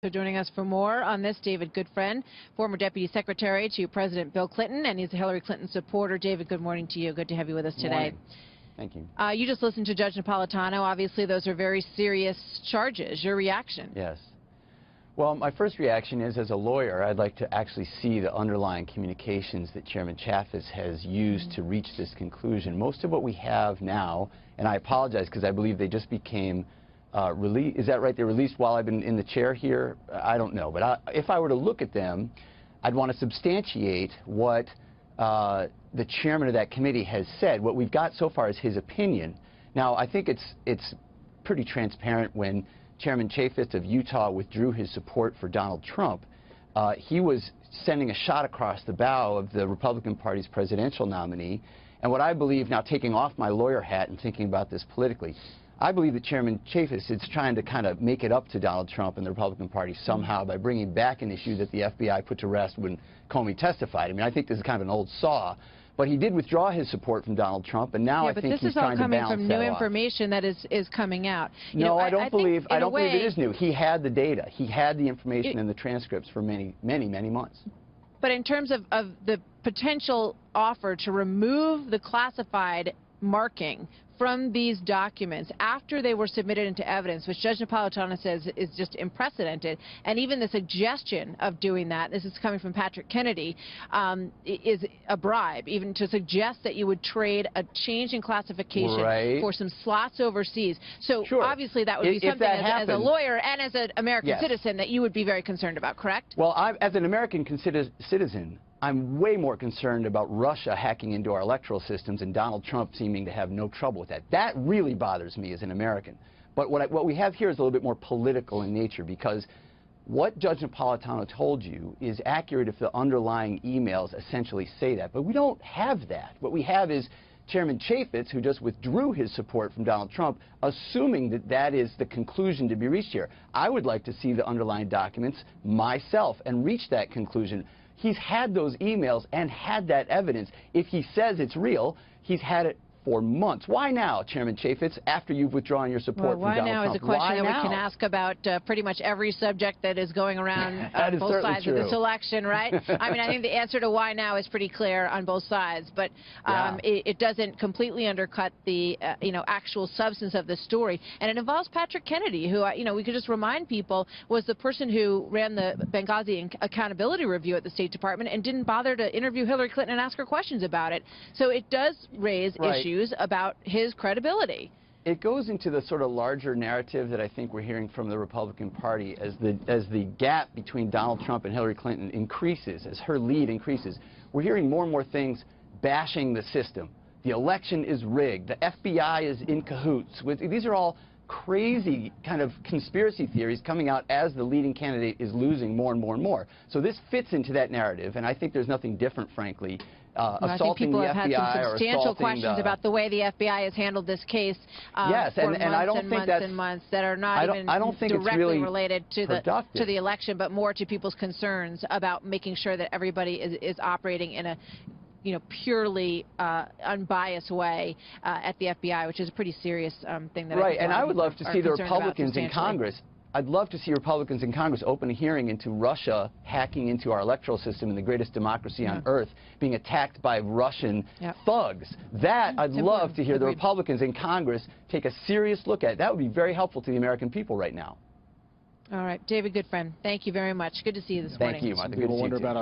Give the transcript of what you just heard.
So joining us for more on this, David Goodfriend, former Deputy Secretary to President Bill Clinton, and he's a Hillary Clinton supporter. David, good morning to you. Good to have you with us today. Morning. Thank you. You just listened to Judge Napolitano. Obviously, those are very serious charges. Your reaction? Yes. Well, my first reaction is, as a lawyer, I'd like to actually see the underlying communications that Chairman Chaffetz has used to reach this conclusion. Most of what we have now, and I apologize because I believe they just became released. Is that right? They released while I've been in the chair here? I don't know. But if I were to look at them, I'd want to substantiate what the chairman of that committee has said. What we've got so far is his opinion. Now, I think it's pretty transparent when Chairman Chaffetz of Utah withdrew his support for Donald Trump. He was sending a shot across the bow of the Republican Party's presidential nominee. And what I believe, now taking off my lawyer hat and thinking about this politically, I believe that Chairman Chaffetz is trying to kind of make it up to Donald Trump and the Republican Party somehow by bringing back an issue that the FBI put to rest when Comey testified. I mean, I think this is kind of an old saw. But he did withdraw his support from Donald Trump, and now I think he's trying to balance that off. But this is all coming from new information that is coming out. No, I don't believe it is new. He had the data. He had the information and the transcripts for many months. But in terms of the potential offer to remove the classified marking from these documents after they were submitted into evidence, which Judge Napolitano says is just unprecedented, and even the suggestion of doing that, this is coming from Patrick Kennedy, is a bribe, even to suggest that you would trade a change in classification for some slots overseas. So obviously that would be something as a lawyer and as an American citizen that you would be very concerned about, correct? Well, as an American citizen, I'm way more concerned about Russia hacking into our electoral systems and Donald Trump seeming to have no trouble with that. That really bothers me as an American. But what we have here is a little bit more political in nature, because what Judge Napolitano told you is accurate if the underlying emails essentially say that. But we don't have that. What we have is Chairman Chaffetz, who just withdrew his support from Donald Trump, assuming that that is the conclusion to be reached here. I would like to see the underlying documents myself and reach that conclusion. He's had those emails and had that evidence. If he says it's real, he's had it for months. Why now, Chairman Chaffetz, after you've withdrawn your support from Donald Trump? Why now is a question that we can ask about pretty much every subject that is going around on both sides of this election, right? I mean, I think the answer to why now is pretty clear on both sides, but it doesn't completely undercut the actual substance of the story. And it involves Patrick Kennedy, who, we could just remind people was the person who ran the Benghazi Accountability Review at the State Department and didn't bother to interview Hillary Clinton and ask her questions about it. So it does raise issues about his credibility. It goes into the sort of larger narrative that I think we're hearing from the Republican Party as the gap between Donald Trump and Hillary Clinton increases, as her lead increases. We're hearing more and more things bashing the system. The election is rigged. The FBI is in cahoots. These are all crazy kind of conspiracy theories coming out as the leading candidate is losing more and more and more. So this fits into that narrative, and I think there's nothing different, frankly, assaulting the FBI or assaulting I think people have had some substantial questions about the way the FBI has handled this case for months and months that are not even directly related to the election, but more to people's concerns about making sure that everybody is operating in a purely unbiased way at the FBI, which is a pretty serious thing. And I would love to see the Republicans in Congress. I'd love to see Republicans in Congress open a hearing into Russia hacking into our electoral system in the greatest democracy on earth, being attacked by Russian thugs. That I'd love to hear the Republicans in Congress take a serious look at. That would be very helpful to the American people right now. All right, David Goodfriend, thank you very much. Good to see you this morning. Thank you, Martha. Good to see you too.